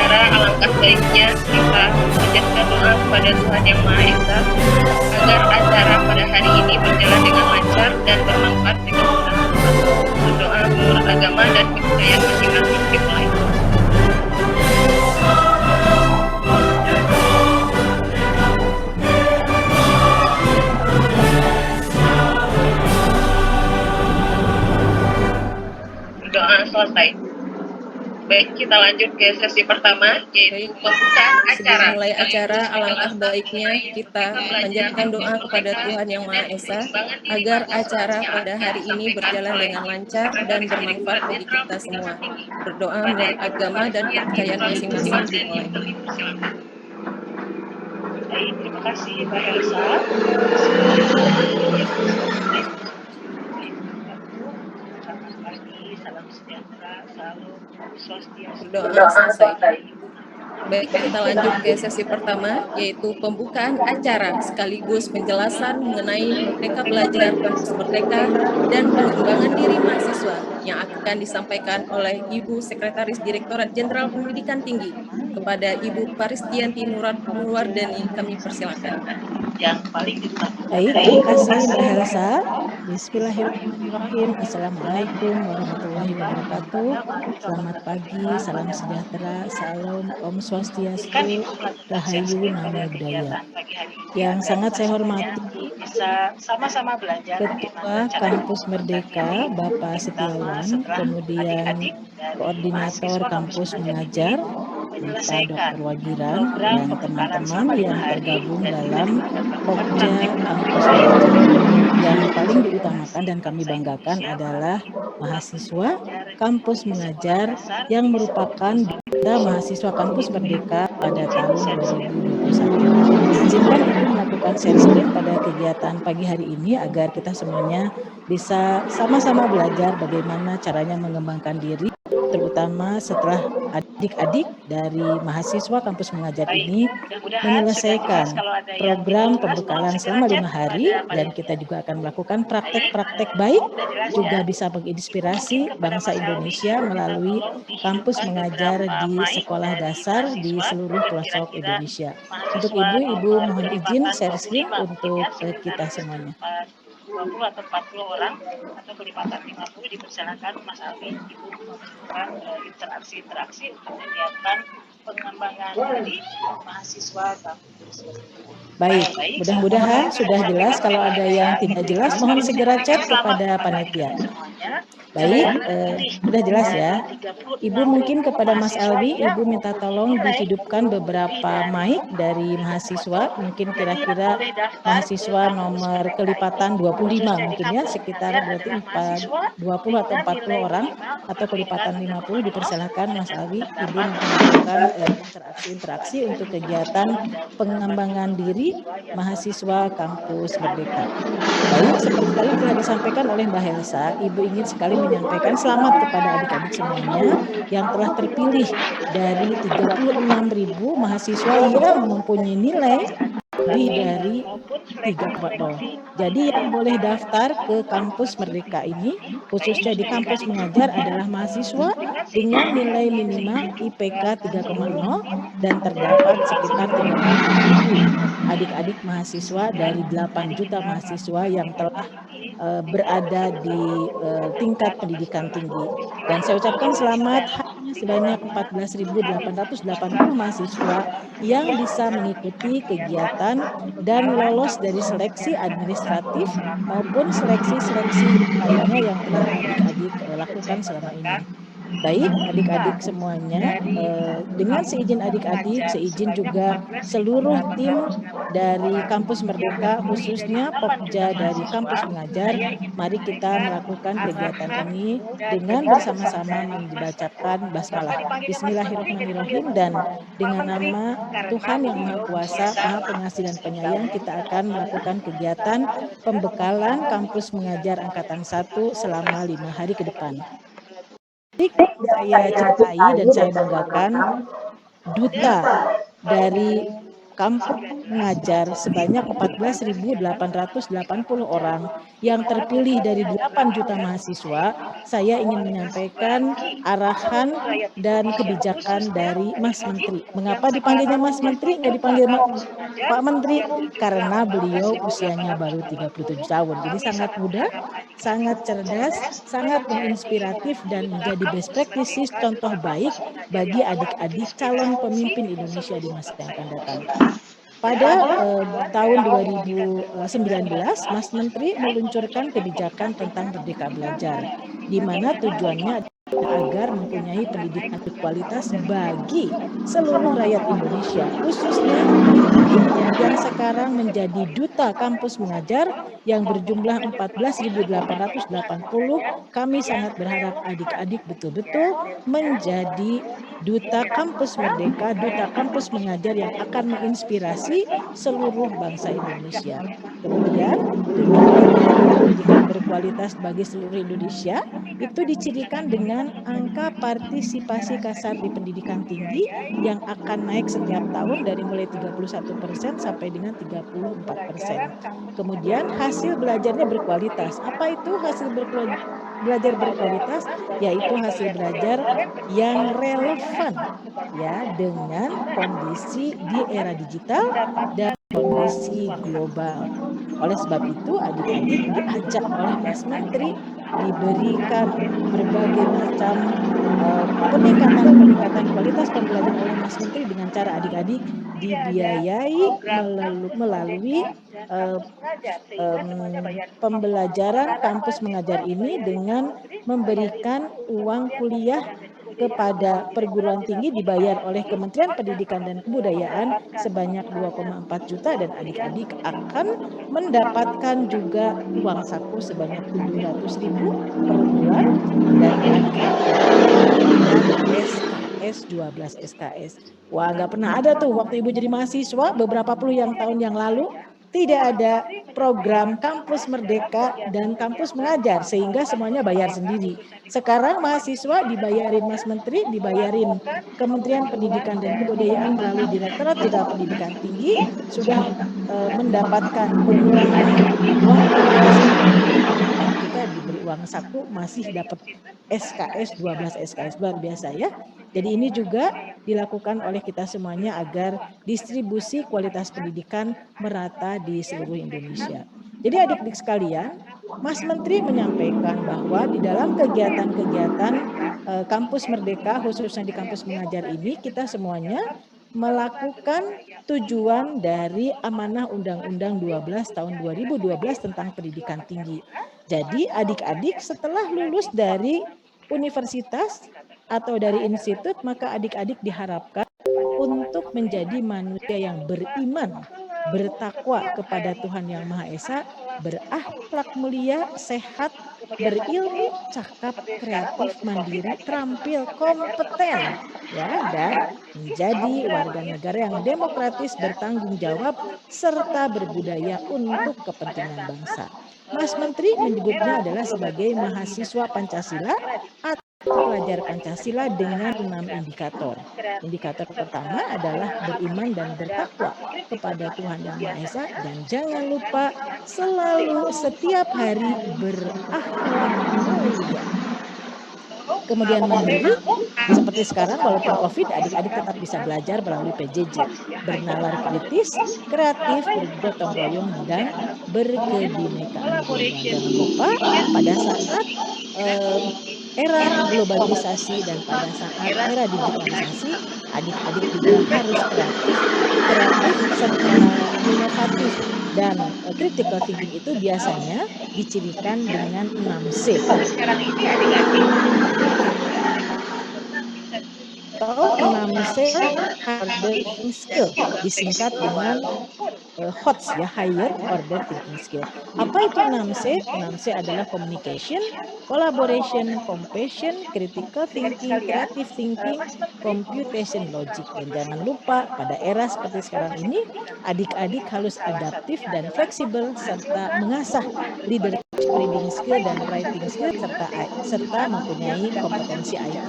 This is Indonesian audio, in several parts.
acara, alangkah baiknya kita panjatkan doa kepada Tuhan Yang Maha Esa agar acara pada hari ini berjalan dengan lancar dan bermanfaat bagi kita semua. Berdoa menurut agama dan kepercayaan masing-masing dimulai. Doa selesai. Baik, kita lanjut ke sesi pertama, yaitu pembukaan acara. Sebelum mulai acara, alangkah baiknya kita panjatkan doa kepada Tuhan Yang Maha Esa agar acara pada hari ini berjalan dengan lancar dan bermanfaat bagi kita semua. Berdoa menurut agama dan kepercayaan masing-masing dimulai. Baik, terima kasih Mbak Elsa. Selamat pagi, salam sejahtera, salam swastiastu. Berdoa selesai. Baik, kita lanjut ke sesi pertama, yaitu pembukaan acara sekaligus penjelasan mengenai Merdeka Belajar Kampus Merdeka dan pengembangan diri mahasiswa yang akan disampaikan oleh Ibu Sekretaris Direktorat Jenderal Pendidikan Tinggi. Kepada Ibu Paristianti Nurwardani, kami persilakan. Yang paling diutamakan. Baik, terima kasih Mbak Helsa. Bismillahirrahmanirrahim. Assalamualaikum warahmatullahi wabarakatuh. Selamat pagi, salam sejahtera, salam Om Swastiastu, Rahayu Namo Buddhaya. Yang sangat saya hormati Ketua Kampus Merdeka Bapak Setiawan, kemudian Koordinator Kampus Mengajar Bapak Dr. Wagiran, dan teman-teman yang tergabung dalam Pokja Kampus Mengajar. Yang paling diutamakan dan kami banggakan adalah mahasiswa Kampus Mengajar yang merupakan mahasiswa Kampus Merdeka pada tahun 2021. Izinkan Ibu melakukan share screen pada kegiatan pagi hari ini agar kita semuanya bisa sama-sama belajar bagaimana caranya mengembangkan diri, terutama setelah adik-adik dari mahasiswa Kampus Mengajar ini menyelesaikan program pembekalan selama 5 hari, dan kita juga akan melakukan praktek-praktek baik, juga bisa menginspirasi bangsa Indonesia melalui Kampus Mengajar di sekolah dasar di seluruh pelosok Indonesia. Untuk Ibu mohon izin share screen untuk kita semuanya. 20 atau 40 orang atau kelipatan 50 dipersilakan Mas Alvin Ibu memberikan interaksi untuk kegiatan pengembangan diri mahasiswa kampus. Baik, mudah-mudahan sudah jelas. Kalau ada yang tidak jelas, mohon segera chat kepada panitia. Baik, sudah jelas ya. Ibu mungkin kepada Mas Alwi, Ibu minta tolong dihidupkan beberapa mic dari mahasiswa, mungkin kira-kira mahasiswa nomor kelipatan 25 mungkin ya, sekitar berarti 20 atau 40 orang, atau kelipatan 50 dipersilakan Mas Alwi, Ibu melakukan interaksi untuk kegiatan pengembangan diri mahasiswa Kampus Merdeka. Baik, seperti tadi telah disampaikan oleh Mbak Helsa, Ibu ingin sekali menyampaikan selamat kepada adik-adik semuanya yang telah terpilih dari 36.000 mahasiswa yang mempunyai nilai lebih dari 3,0. Jadi yang boleh daftar ke Kampus Merdeka ini, khususnya di Kampus Mengajar, adalah mahasiswa dengan nilai minimal IPK 3,0 dan terdapat sekitar 36.000 adik-adik mahasiswa dari 8 juta mahasiswa yang telah berada di tingkat pendidikan tinggi. Dan saya ucapkan selamat, hanya sebanyak 14.880 mahasiswa yang bisa mengikuti kegiatan dan lolos dari seleksi administratif maupun seleksi-seleksi lainnya yang telah adik-adik lakukan selama ini. Baik, adik-adik semuanya, dengan seizin adik-adik, seizin juga seluruh tim dari Kampus Merdeka, khususnya Pokja dari Kampus Mengajar, mari kita melakukan kegiatan ini dengan bersama-sama membacakan basmalah. Bismillahirrahmanirrahim, dan dengan nama Tuhan Yang Maha Kuasa, Maha Pengasih dan Penyayang, kita akan melakukan kegiatan pembekalan Kampus Mengajar Angkatan 1 selama 5 hari ke depan. Saya cintai dan saya banggakan duta dari kampus mengajar sebanyak 14.880 orang yang terpilih dari 8 juta mahasiswa, saya ingin menyampaikan arahan dan kebijakan dari Mas Menteri. Mengapa dipanggilnya Mas Menteri, nggak dipanggil Pak Menteri? Karena beliau usianya baru 37 tahun. Jadi sangat muda, sangat cerdas, sangat menginspiratif dan menjadi best practices, contoh baik bagi adik-adik calon pemimpin Indonesia di masa yang akan datang. Pada tahun 2019, Mas Menteri meluncurkan kebijakan tentang Merdeka Belajar, di mana tujuannya agar mempunyai pendidikan berkualitas bagi seluruh rakyat Indonesia, khususnya adik-adik yang sekarang menjadi duta kampus mengajar yang berjumlah 14.880. Kami sangat berharap adik-adik betul-betul menjadi duta kampus merdeka, duta kampus mengajar yang akan menginspirasi seluruh bangsa Indonesia. Kemudian tujuan dari pendidikan berkualitas bagi seluruh Indonesia itu dicirikan dengan angka partisipasi kasar di pendidikan tinggi yang akan naik setiap tahun dari mulai 31% sampai dengan 34%. Kemudian hasil belajarnya berkualitas. Apa itu hasil belajar berkualitas? Yaitu hasil belajar yang relevan ya dengan kondisi di era digital dan kondisi global. Oleh sebab itu adik-adik diajak oleh Mas Menteri, diberikan berbagai macam peningkatan kualitas pembelajaran oleh Mas Menteri dengan cara adik-adik dibiayai melalui pembelajaran kampus mengajar ini dengan memberikan uang kuliah kepada perguruan tinggi dibayar oleh Kementerian Pendidikan dan Kebudayaan sebanyak 2,4 juta dan adik-adik akan mendapatkan juga uang saku sebanyak 700.000 per bulan dan adik-adik juga mendapatkan SKS 12 SKS. Wah, nggak pernah ada tuh waktu Ibu jadi mahasiswa beberapa puluh tahun yang lalu. Tidak ada program kampus merdeka dan kampus mengajar sehingga semuanya bayar sendiri. Sekarang mahasiswa dibayarin Mas Menteri, dibayarin Kementerian Pendidikan dan Kebudayaan melalui Direktorat Jenderal Pendidikan Tinggi sudah mendapatkan pengurangan uang kuliah sebanyak 2,4 juta, diberi uang saku masih dapat SKS 12 SKS, luar biasa ya. Jadi ini juga dilakukan oleh kita semuanya agar distribusi kualitas pendidikan merata di seluruh Indonesia. Jadi adik-adik sekalian, Mas Menteri menyampaikan bahwa di dalam kegiatan-kegiatan kampus merdeka, khususnya di kampus mengajar ini, kita semuanya melakukan tujuan dari amanah Undang-Undang 12 tahun 2012 tentang pendidikan tinggi. Jadi adik-adik setelah lulus dari universitas atau dari institut, maka adik-adik diharapkan untuk menjadi manusia yang beriman, bertakwa kepada Tuhan Yang Maha Esa, berakhlak mulia, sehat, berilmu, cakap, kreatif, mandiri, terampil, kompeten, ya, dan menjadi warga negara yang demokratis, bertanggung jawab, serta berbudaya untuk kepentingan bangsa. Mas Menteri menyebutnya adalah sebagai mahasiswa Pancasila atau pelajar Pancasila dengan 6 indikator. Indikator pertama adalah beriman dan bertakwa kepada Tuhan Yang Maha Esa, dan jangan lupa selalu setiap hari berakhlak mulia. Kemudian mandiri, seperti sekarang walaupun COVID, adik-adik tetap bisa belajar melalui PJJ, bernalar kritis, kreatif, bergotong royong, dan berkebinekaan global. Jangan lupa pada saat era globalisasi dan pada saat era digitalisasi, adik-adik juga harus kreatif serta inovatif, dan critical thinking itu biasanya dicirikan dengan 6C. Atau 6C higher thinking skill, disingkat dengan HOTS ya, higher order thinking skill. Apa itu 6C? 6C adalah communication, collaboration, compassion, critical thinking, creative thinking, computation, logic. Dan jangan lupa pada era seperti sekarang ini, adik-adik harus adaptif dan fleksibel serta mengasah leadership reading skill dan writing skill serta mempunyai kompetensi IT.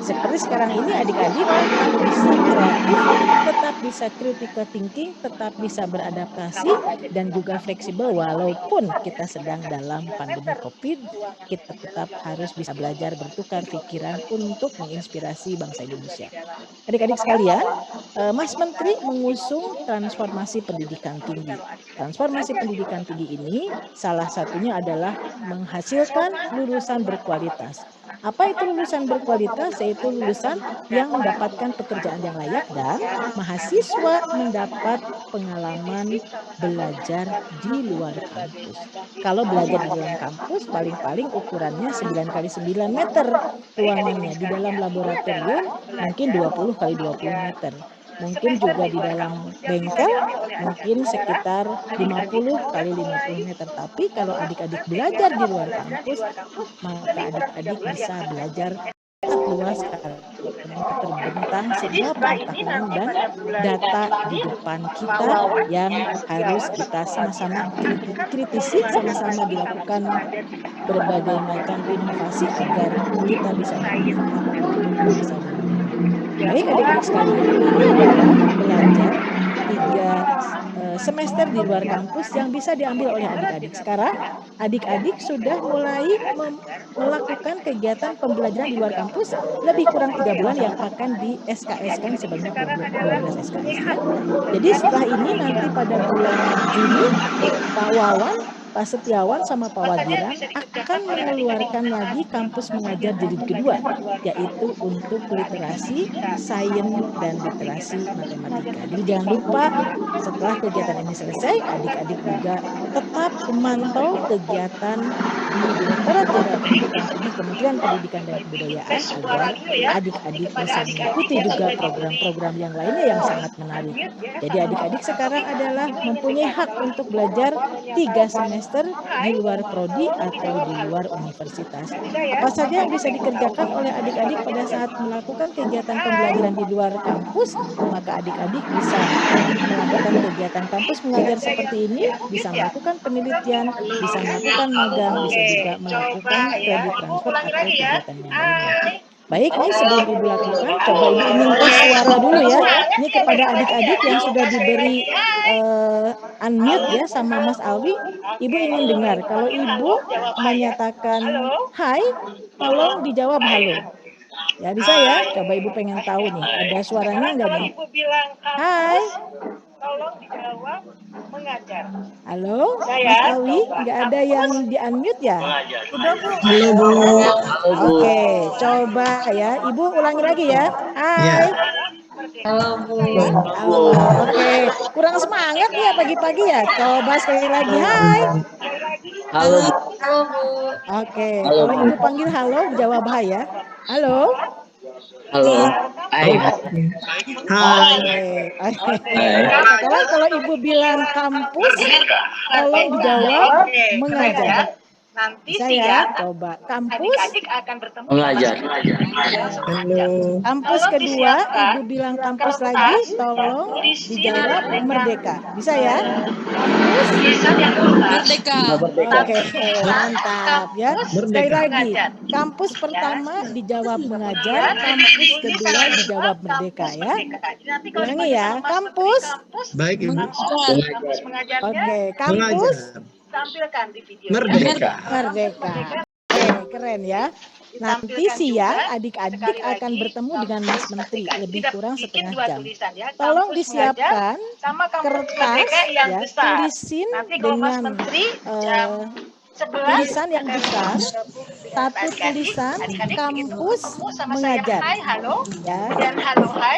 Seperti sekarang ini adik-adik tetap bisa kreatif, tetap bisa critical thinking, tetap bisa beradaptasi dan juga fleksibel walaupun kita sedang dalam pandemi COVID, kita tetap harus bisa belajar bertukar pikiran untuk menginspirasi bangsa Indonesia. Adik-adik sekalian, Mas Menteri mengusung transformasi pendidikan tinggi. Transformasi pendidikan tinggi ini salah satunya adalah menghasilkan lulusan berkualitas. Apa itu lulusan berkualitas? Yaitu lulusan yang mendapatkan pekerjaan yang layak dan mahasiswa mendapat pengalaman belajar di luar kampus. Kalau belajar di dalam kampus, paling-paling ukurannya 9 kali 9 meter ruangannya. Di dalam laboratorium mungkin 20 kali 20 meter. Mungkin juga di dalam bengkel mungkin sekitar 50 kali 50 meter. Tapi kalau adik-adik belajar di luar kampus, maka adik-adik bisa belajar luas karena terbentang semua pengetahuan dan data di depan kita yang harus kita sama-sama kritisi, sama-sama dilakukan berbagai macam inovasi agar kita bisa bermanfaat untuk bangsa dan negara. Baik adik-adik sekalian, ini adalah belajar 3 semester di luar kampus yang bisa diambil oleh adik-adik. Sekarang adik-adik sudah mulai melakukan kegiatan pembelajaran di luar kampus lebih kurang 3 bulan yang akan di SKS-kan sebanyak 12 SKS ya. Jadi setelah ini nanti pada bulan Juni Pak Wawan, Pak Setiawan sama Pak Wadiran akan mengeluarkan lagi kampus mengajar jilid kedua, yaitu untuk literasi, sains, dan literasi matematika. Jadi jangan lupa setelah kegiatan ini selesai, adik-adik juga tetap memantau kegiatan di Direktorat Jenderal Pendidikan Tinggi Kementerian Pendidikan dan Kebudayaan agar adik-adik bisa mengikuti juga program-program yang lainnya yang sangat menarik. Jadi adik-adik sekarang adalah mempunyai hak untuk belajar 3 semester di luar prodi atau di luar universitas. Apa saja yang bisa dikerjakan oleh adik-adik pada saat melakukan kegiatan pembelajaran di luar kampus, maka adik-adik bisa melakukan kegiatan kampus mengajar seperti ini, bisa melakukan penelitian, bisa melakukan magang, bisa juga melakukan kredit transfer atau kegiatan yang lainnya. Baik, nih sebelum Ibu lakukan, coba Ibu ingin tes suara dulu ya. Ini kepada adik-adik yang sudah diberi unmute ya sama Mas Alwi. Ibu ingin dengar, kalau Ibu menyatakan hai, tolong dijawab halo. Ya bisa ya, coba Ibu pengen tahu nih, ada suaranya enggak nih? Hai. Tolong dijawab mengajar. Halo, Mas Alwi, nggak ada yang di-unmute ya? Halo Bu. Oke, coba ya, Ibu ulangi lagi ya. Hai. Halo Bu. Halo. Oke, kurang semangat ya pagi-pagi ya. Coba sekali lagi, hai. Halo. Halo Bu. Oke, kalau Ibu panggil halo, jawab hai ya. Halo. Halo. Hai. Sekarang kalau Ibu bilang kampus, tolong dijawab mengajar. Nanti Bisa ya, coba kampus adik-adik akan bertemu Mengajar. Halo. Kampus kedua, Ibu bilang kampus lagi, tolong dijawab merdeka. Bisa ya? Kampus Merdeka. Oke, mantap ya. Sekali lagi, kampus pertama dijawab mengajar, kampus kedua dijawab merdeka ya. Ulangi ya, kampus. Baik Ibu. kampus mengajarnya Oke, kampus tampilkan di video. Merdeka. merdeka. Oke, keren ya. Nanti siang adik-adik akan bertemu dengan Mas Menteri lebih kurang setengah jam. Tolong disiapkan kertas ya, tulisin dengan tulisan yang besar, satu tulisan kampus mengajar ya.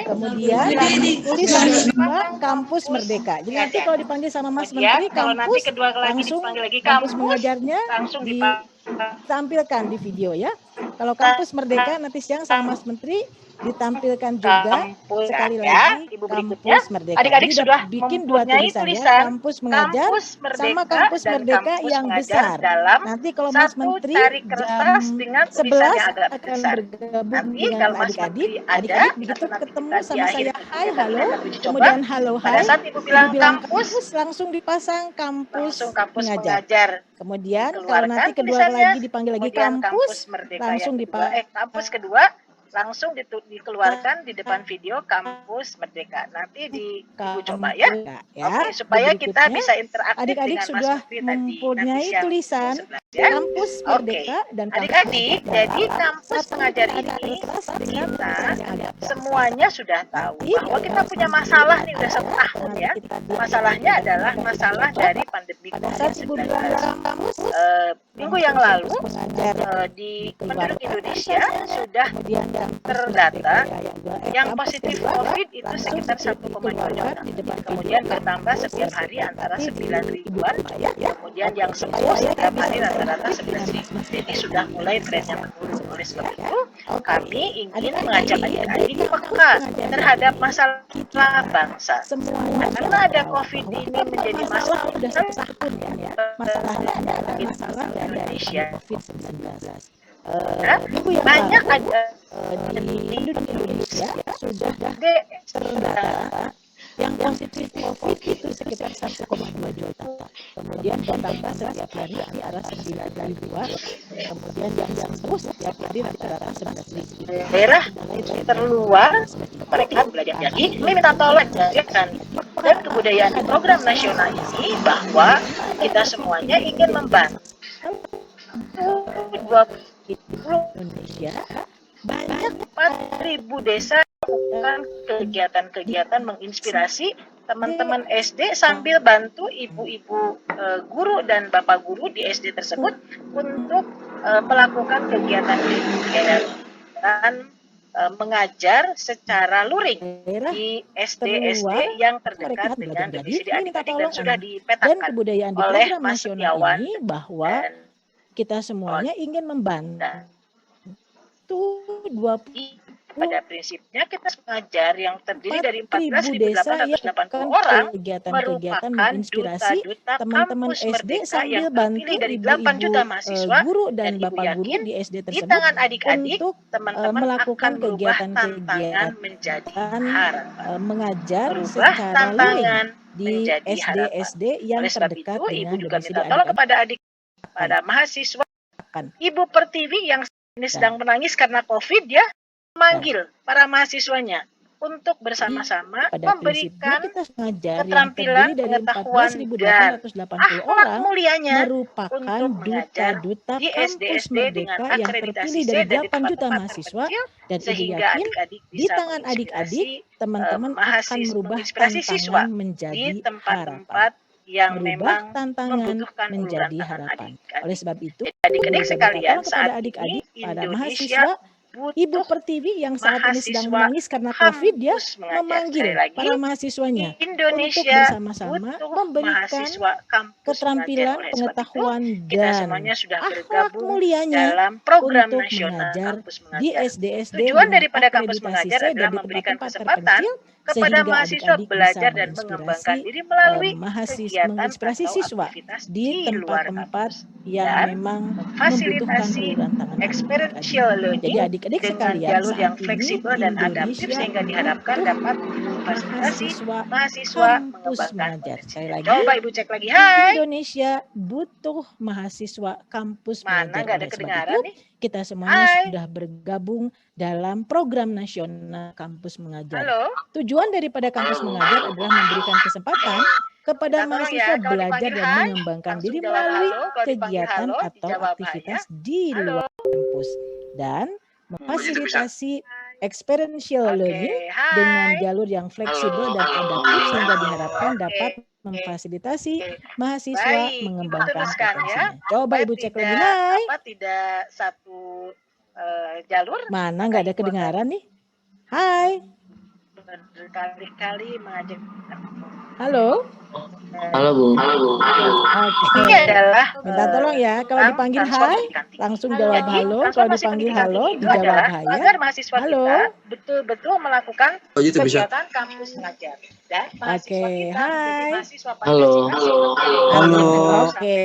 Kemudian tulis kedua kampus merdeka. Jadi nanti kalau dipanggil sama Mas Menteri kampus langsung kampus mengajarnya ditampilkan di video ya. Kalau kampus merdeka nanti siang sama Mas Menteri ditampilkan juga kampus sekali ya. lagi Ibu berikutnya, Kampus Merdeka. adik-adik Jadi sudah bikin dua mempunyai tulisan ya, tulisan Kampus Mengajar Kampus sama Merdeka Kampus dan Merdeka Kampus yang Mengajar besar. dalam Nanti kalau Mas satu Menteri cari jam kertas dengan tulisan yang 11 agak akan besar. bergabung Nanti dengan kalau Mas adik-adik. Menteri ada, Adik-adik begitu atau nanti ketemu kita di sama akhir saya, kegiatan hai, ini halo, akan uji coba, kemudian halo, pada hai, saat Ibu Ibu bilang bilang kampus, kampus, langsung dipasang langsung Kampus Kampus Mengajar. Mengajar. Kemudian kalau Dikeluarkan nanti kedua tulisannya, lagi dipanggil lagi kemudian Kampus Kampus, Merdeka langsung yang kedua, Kampus kedua langsung dikeluarkan di depan video Kampus Merdeka. Nanti Ibu coba ya. ya. Oke, supaya kita Berikutnya, bisa interaktif adik-adik dengan Mas sudah Menteri tadi nanti mempunyai siang tulisan jam 11 ya. Kampus Oke, Merdeka dan Kampus adik-adik, Mengajar. jadi Kampus Mengajar Ada ini kertas dengan kita tulisan yang agak besar. semuanya sudah tahu Nanti bahwa kita punya masalah nih udah 1 tahun ya. Masalahnya adalah masalah dari pandemi Pada saat Ibu bilang COVID-19. kampus, Minggu yang lalu mengajar di penduduk Indonesia sudah kemudian terdata yang kampus positif kedua, COVID itu sekitar 1,2 juta. Kemudian bertambah setiap hari antara 9 ribuan. Kemudian yang sembuh setiap hari rata-rata 11 ribu. Jadi sudah mulai trennya menurun. Oleh sebab itu, kami ingin mengajak adik-adik peka terhadap masalah bangsa. Karena ada COVID ini menjadi masalah sudah setahun ya. Masalahnya adalah masalah dari Indonesia. COVID-19. Banyak ada di Indonesia sudah terdata yang positif COVID itu sekitar 1,2 juta. Kemudian bertambah setiap hari antara 9 ribuan. Kemudian yang sembuh setiap hari rata-rata 11 ribu. Daerah terluar mereka belajar. Jadi kami minta tolong dan kebudayaan di program nasional ini bahwa kita semuanya ingin membantu 20 Indonesia banyak 4.000 desa melakukan kegiatan-kegiatan menginspirasi teman-teman SD sambil bantu ibu-ibu guru dan bapak guru di SD tersebut untuk melakukan kegiatan-kegiatan mengajar secara luring di SD-SD yang terdekat dengan domisili adik-adik dan sudah dipetakan dan kebudayaan di oleh program Mas nasional Setiawan ini bahwa kita semuanya ingin membantu 20 pada prinsipnya kita mengajar yang terdiri dari 4.000 desa yang 14.880 orang kegiatan-kegiatan merupakan menginspirasi duta-duta teman-teman kampus SD merdeka sambil yang bantu terpilih dari 8 ibu-ibu juta mahasiswa guru dan dan Ibu bapak guru yakin di SD di tersebut tangan adik-adik untuk teman-teman melakukan akan merubah tantangan kegiatan-kegiatan menjadi harapan. mengajar Merubah secara tantangan luring di menjadi harapan. SD-SD yang Oleh sebab terdekat itu, dengan Ibu juga domisili minta tolong adik-adik. kepada pada mahasiswa Ibu Pertiwi yang ini sedang menangis karena COVID ya, memanggil para mahasiswanya untuk bersama-sama Pada memberikan prinsipnya kita mengajar yang keterampilan, terdiri dari pengetahuan, dan 14.880 akhlak orang mulianya merupakan untuk mengajar duta-duta di kampus SD-SD dengan merdeka yang akreditasi terpilih C dari dari 8 juta tempat-tempat mahasiswa terpencil, dan Ibu sehingga yakin adik-adik di bisa tangan adik-adik teman-teman akan menginspirasi merubah menginspirasi siswa tantangan di menjadi harapan. tempat-tempat yang Merubah memang tantangan membutuhkan uluran menjadi tangan harapan. adik-adik. Oleh sebab itu, Jadi adik-adik Ibu juga sekalian, minta tolong kepada saat ini adik-adik, pada Indonesia mahasiswa, Ibu butuh Pertiwi yang saat ini sedang mahasiswa menangis karena COVID ya, kampus mengajar. memanggil Sekali lagi, para mahasiswanya untuk Indonesia bersama-sama butuh memberikan mahasiswa kampus keterampilan, mengajar. Oleh sebab itu, pengetahuan, kita dan semuanya sudah akhlak bergabung mulianya dalam program untuk nasional mengajar kampus di mengajar. SD-SD Tujuan dengan daripada kampus akreditasi mengajar C adalah dan di memberikan tempat-tempat kesempatan terpencil kepada sehingga mahasiswa adik-adik bisa belajar dan mengembangkan menginspirasi diri melalui kegiatan menginspirasi atau siswa aktivitas di luar tempat-tempat kampus yang dan memang membutuhkan memfasilitasi uluran tangan adik-adik. experiential Jadi learning adik-adik dengan sekalian, jalur yang saat ini fleksibel dan adaptif Indonesia sehingga diharapkan butuh dapat memfasilitasi mahasiswa kampus mengembangkan mengajar. Sekali potensinya. lagi, Coba Ibu cek lagi. Hai. Indonesia butuh mahasiswa kampus Mana mengajar. nggak ada Oleh sebab kedengaran itu, nih? kita semuanya Hai. sudah bergabung dalam program nasional kampus mengajar. Halo. Tujuan daripada kampus mengajar adalah memberikan kesempatan kepada Minta tolong mahasiswa ya, kalau belajar dipanggil dan hai, mengembangkan langsung diri jawab melalui halo. Kalau dipanggil kegiatan halo, atau dijawab hai aktivitas ya. di Halo. luar kampus dan memfasilitasi experiential learning Oke, dengan hai. jalur yang fleksibel dan adaptif sehingga diharapkan dapat memfasilitasi mahasiswa Baik, Ibu mengembangkan teruskan ya. potensinya. Coba Supaya Ibu cek lagi. Hai. tidak satu jalur. Mana maka nggak ada Ibu akan kedengaran nih? Hai. berkali-kali mengajak. Halo? Halo, Bu. Oke. Ini adalah Minta tolong ya, kalau dipanggil hai, langsung jawab halo. Kalau dipanggil halo, dijawab hai ya. agar mahasiswa Halo. kita betul-betul melakukan Oh, gitu bisa. kegiatan kampus mengajar. Dan mahasiswa Oke, kita menjadi hai. mahasiswa Halo. Pancasila. Halo. Oke.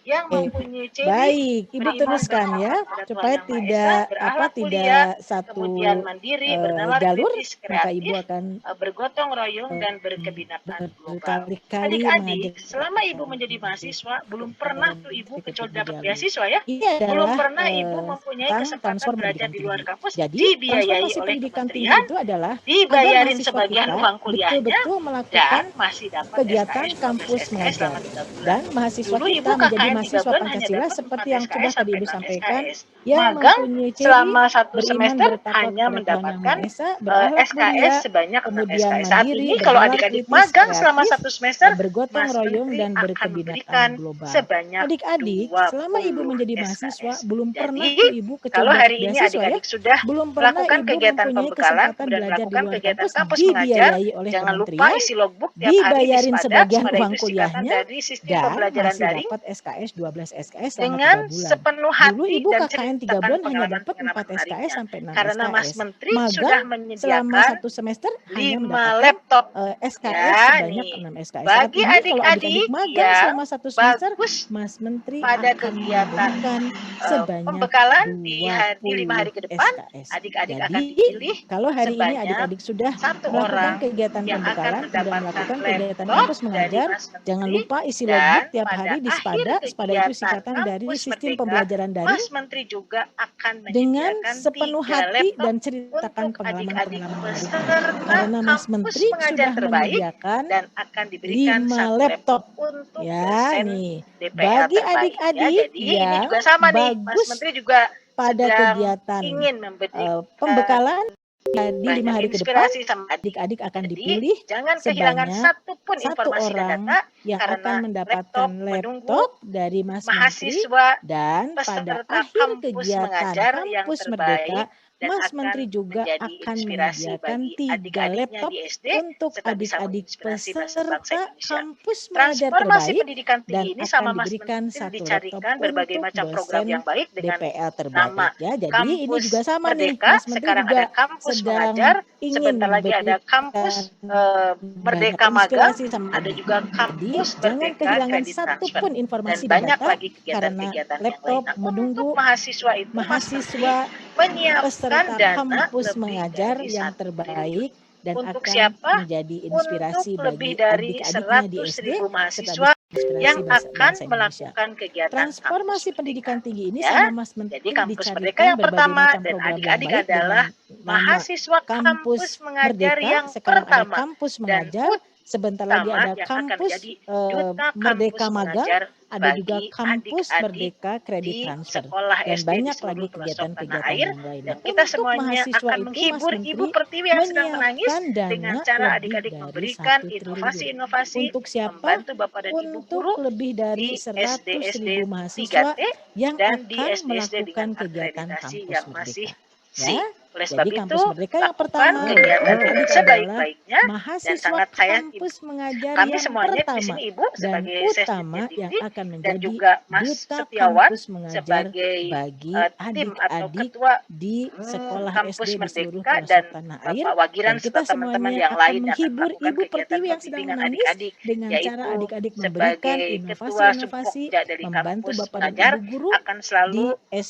Yang mempunyai ciri Baik, Ibu beriman teruskan dan ya, taat kepada supaya Tuhan Yang Maha tidak Esa, berakhlak mulia, tidak satu kemudian mandiri, bernalar jalur, kritis, maka Ibu kreatif, akan bergotong royong dan berkebinakaan global. berkali-kali Adik-adik, selama Ibu menjadi mahasiswa, belum pernah tuh Ibu kecuali dapat beasiswa ya. Ini adalah Belum pernah Ibu mempunyai tentang kesempatan transformasi belajar pendidikan di luar tinggi. kampus, Jadi, dibiayai transformasi oleh pendidikan tinggi kementerian, itu adalah agar dibayarin mahasiswa sebagian kita uang kuliahnya, betul-betul melakukan dan masih dapat kegiatan SKS 12 kampus SKS mengajar. selama 3 bulan. Dan mahasiswa Dulu kita Ibu menjadi KKN 3 mahasiswa bulan hanya Pancasila dapat seperti 4 yang SKS sudah tadi sampai Ibu 6 sampaikan, SKS. yang Magang mempunyai ciri selama 1 beriman, semester bertakwa hanya kepada Tuhan Yang mendapatkan Maha Esa, berakhlak SKS mulia, sebanyak 6 kemudian SKS. Saat mandiri, ini kalau bernalar adik-adik kritis, magang selama kreatif, 1 semester, bergotong Mas royong Menteri dan akan berkebinakaan memberikan global. sebanyak Adik-adik, selama Ibu 20 menjadi SKS. mahasiswa, belum pernah Jadi, tuh Ibu kecuali kalau dapat hari ini beasiswa ya, adik-adik sudah belum pernah melakukan Ibu kegiatan mempunyai pembekalan, kesempatan kemudian belajar di melakukan luar kegiatan kampus, kampus mengajar, dibiayai oleh jangan lupa kementerian, isi logbook tiap hari di dibayarin Spada. sebagian Spada uang itu singkatan kuliahnya, dari sistem dan pembelajaran masih daring dapat SKS 12 SKS selama dengan 3 bulan. sepenuh Dulu hati Ibu dan KKN 3 ceritakan bulan hanya dapat 4 pengalaman-pengalaman SKS menariknya. sampai 6 Karena Mas SKS. Menteri sudah Magang selama menyediakan 1 semester hanya 5 mendapatkan laptop. SKS Ya sebanyak nih, 6 SKS. Saat bagi ini kalau adik-adik adik-adik magang yang selama 1 semester, bagus Mas Menteri pada akan kegiatan memberikan sebanyak pembekalan di 5 hari 20 ke depan, SKS. adik-adik akan Jadi, dipilih kalau hari ini sebanyak adik-adik sudah 1 melakukan orang kegiatan yang akan pembekalan, kemudian mendapatkan melakukan kegiatan laptop kampus dari mengajar, Mas Menteri. jangan lupa isi Dan logbook tiap pada hari di akhir Spada. Spada itu kegiatan singkatan dari Kampus sistem Merdeka, pembelajaran daring, Mas Menteri juga akan dengan menyediakan sepenuh 3 hati laptop dan ceritakan untuk adik-adik pengalaman-pengalaman menariknya. peserta Karena Mas kampus Menteri mengajar sudah terbaik menyediakan dan akan diberikan 5 1 laptop. untuk Ya, dosen nih. DPL Bagi terbaik. Ya, adik-adik jadi ini yang juga sama nih, Mas bagus Menteri juga pada sedang kegiatan ingin memberikan pembekalan di 5 banyak hari ke depan, inspirasi sama adik-adik akan Jadi, dipilih jangan kehilangan sebanyak satupun 1 informasi dan orang data yang karena akan mendapatkan menunggu laptop dari Mas Menteri, mahasiswa dan pada peserta akhir kampus kegiatan mengajar yang Kampus terbaik Merdeka, dan Mas akan Menteri juga menjadi akan inspirasi menyediakan bagi 3 adik-adiknya laptop di SD untuk serta bisa adik-adik menginspirasi bangsa peserta Indonesia. kampus mengajar Transformasi terbaik, pendidikan dan tinggi ini akan sama Mas diberikan Menteri 1 laptop dicarikan berbagai untuk macam program dosen yang baik dengan DPL nama terbaik ya. Jadi ini Kampus juga sama nih, Merdeka. Mas Menteri Sekarang juga ada kampus sedang mengajar, ingin sebentar lagi ada memberikan kampus banyak Merdeka Magang, inspirasi sama ada adik. juga Jadi kampus jangan Merdeka kehilangan Kredit Transfer, satupun dan informasi dan banyak data, lagi karena kegiatan-kegiatan yang lain. laptop Nah, menunggu untuk mahasiswa itu Mas Menteri mahasiswa menyiapkan peserta dana kampus lebih mengajar dari yang 1 triliun. terbaik dan Untuk akan siapa? menjadi Untuk inspirasi lebih bagi dari adik-adiknya di 100.000 SD serta mahasiswa inspirasi yang bangsa akan Indonesia. melakukan kegiatan kampus Transformasi merdeka. pendidikan tinggi ini Ya, sama Mas jadi Menteri kampus merdeka dicarikan yang berbagai pertama macam dan program yang adik-adik baik adalah dengan nama mahasiswa kampus Kampus mengajar Merdeka. yang Sekarang ada pertama kampus dan mengajar, sebentar lagi utama ada yang akan kampus menjadi duta Merdeka kampus Magang, mengajar ada juga bagi kampus adik-adik Merdeka Kredit di Transfer, sekolah dan SD di banyak seluruh lagi pelosok tanah kegiatan-kegiatan air. yang lain. Dan Nah, kita untuk semuanya mahasiswa akan itu Mas menghibur Ibu Menteri Pertiwi yang sedang menangis menyiapkan dana dengan cara lebih adik-adik dari memberikan 1 triliun. inovasi-inovasi Untuk siapa? membantu Bapak dan Ibu Untuk guru lebih dari di 100.000 SD-SD mahasiswa 3T yang dan di akan SD-SD dengan melakukan kegiatan akreditasi Kampus yang masih Merdeka. C. Ya, Oleh sebab jadi itu, Kampus Merdeka yang lakukan pertama kegiatan adik-adik dengan adalah sebaik-baiknya dan mahasiswa sangat saya kampus mengajar kami yang semuanya di pertama sini Ibu dan sebagai utama Sesdit yang Dindi akan dan menjadi juga Mas duta Setiawan kampus mengajar sebagai bagi tim atau adik-adik ketua di sekolah kampus SD di seluruh Merdeka pelosok dan tanah air, Bapak Wagiran dan kita serta teman-teman semuanya yang akan lain yang akan menghibur melakukan Ibu kegiatan Pertiwi yang sedang pembimbingan menangis adik-adik, dengan cara yaitu adik-adik memberikan sebagai ketua inovasi-inovasi, Sumpokja dari membantu kampus Bapak dan mengajar Ibu guru akan selalu di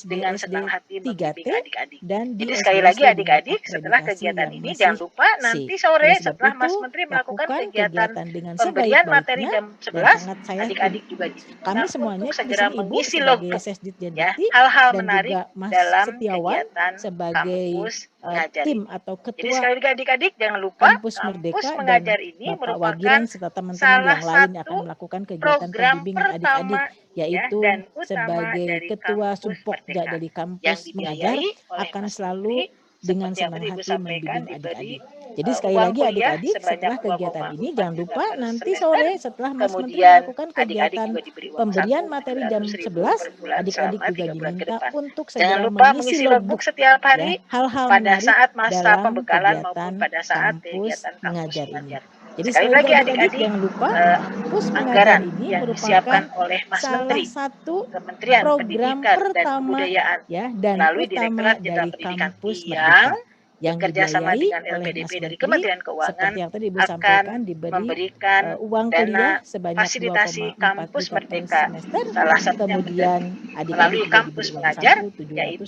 dengan SD-SD senang hati 3T membimbing adik-adik. dan di Jadi sekali lagi SD-SD dengan adik-adik, setelah akreditasi kegiatan yang ini masih jangan lupa C. nanti sore Oleh sebab setelah Mas itu, Menteri melakukan lakukan kegiatan kegiatan dengan pemberian materi sebaik-baiknya, jam dan 11, sangat saya adik-adik juga diminta kami untuk semuanya di segera sini Ibu mengisi sebagai logbook Sesdit ya Dendikti hal-hal dan menarik juga Mas dalam Setiawan kegiatan sebagai kampus mengajar tim ini. atau Jadi ketua sekali lagi adik-adik jangan lupa Kampus Merdeka kampus dan mengajar ini Bapak merupakan Wagiran serta teman-teman salah yang lain yang satu akan melakukan kegiatan program pembimbingan pertama adik-adik, ya yaitu dan utama sebagai dari Ketua kampus Sumpokja Merdeka dari yang kampus mengajar dibiayai oleh akan Mas selalu Menteri dengan seperti yang senang tadi Ibu hati sampaikan membimbing diberi adik-adik. Jadi sekali uang lagi kuliah adik-adik, sebanyak setelah kegiatan ini jangan 2,4 lupa juta per nanti semester. sore setelah Mas Menteri Kemudian melakukan adik-adik kegiatan juga diberi uang pemberian saku materi jam 700.000 11, per bulan adik-adik selama juga 3 bulan ke diminta depan. untuk Jangan segera lupa mengisi mengisi logbook setiap ya, hari hal-hal pada menarik saat masa dalam pembekalan maupun kegiatan pada saat kampus kegiatan kampus mengajar ini. mengajar. Jadi Sekali sekali lagi lagi adik-adik adik-adik, jangan lupa kampus mengajar anggaran ini yang merupakan disiapkan oleh Mas salah Menteri satu Kementerian program Pendidikan dan pertama Kebudayaan ya dan melalui utama Direktorat Jenderal dari Pendidikan kampus yang Merdeka yang bekerja sama dibiayai dengan oleh LPDP Mas dari Menteri Kementerian Keuangan seperti yang tadi Ibu akan sampaikan diberi memberikan uang dana kuliah sebanyak fasilitasi 2,4 kampus juta per Merdeka. semester. Salah satunya Kemudian melalui adik-adik juga kampus diberi uang mengajar, saku 700.000 yaitu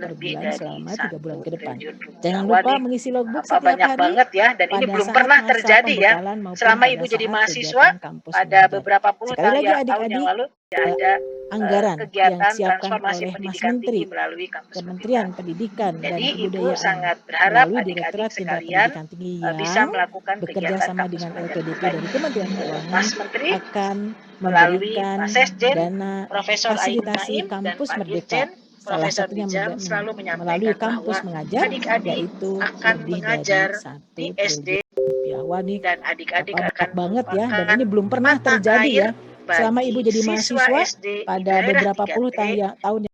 per lebih bulan dari selama 3 bulan 1 ke depan. triliun rupiah. Jangan Wah, lupa nih, mengisi logbook apa setiap banyak hari banget ya, dan ini pada belum saat pernah masa terjadi ya pembekalan maupun selama pada Ibu jadi saat mahasiswa kegiatan kampus pada mengajar. beberapa puluh Sekali lagi tahun yang adik-adik, lalu tidak ada anggaran yang kegiatan disiapkan transformasi oleh Mas pendidikan tinggi Menteri melalui kampus Kementerian Merdeka. Pendidikan dan Jadi Ibu Kebudayaan sangat berharap melalui adik-adik Direktorat Jenderal sekalian Pendidikan Tinggi bisa yang melakukan bekerja kegiatan sama kampus dengan mengajar LPDP kita dari ini. Kementerian Keuangan Mas Menteri akan melalui memberikan Pak Sesjen, dana Profesor Ayu fasilitasi Naim, dan kampus Pak Merdeka. Dirjen, Salah Profesor satunya Bijam selalu melalui menyampaikan kampus bahwa mengajar adik-adik yaitu akan lebih mengajar dari 1 di triliun SD rupiah. Wah nih dan adik-adik banyak akan banget ya, dan merupakan ini belum pernah mata terjadi air ya selama Ibu bagi jadi siswa mahasiswa SD di pada daerah beberapa 3T puluh tahun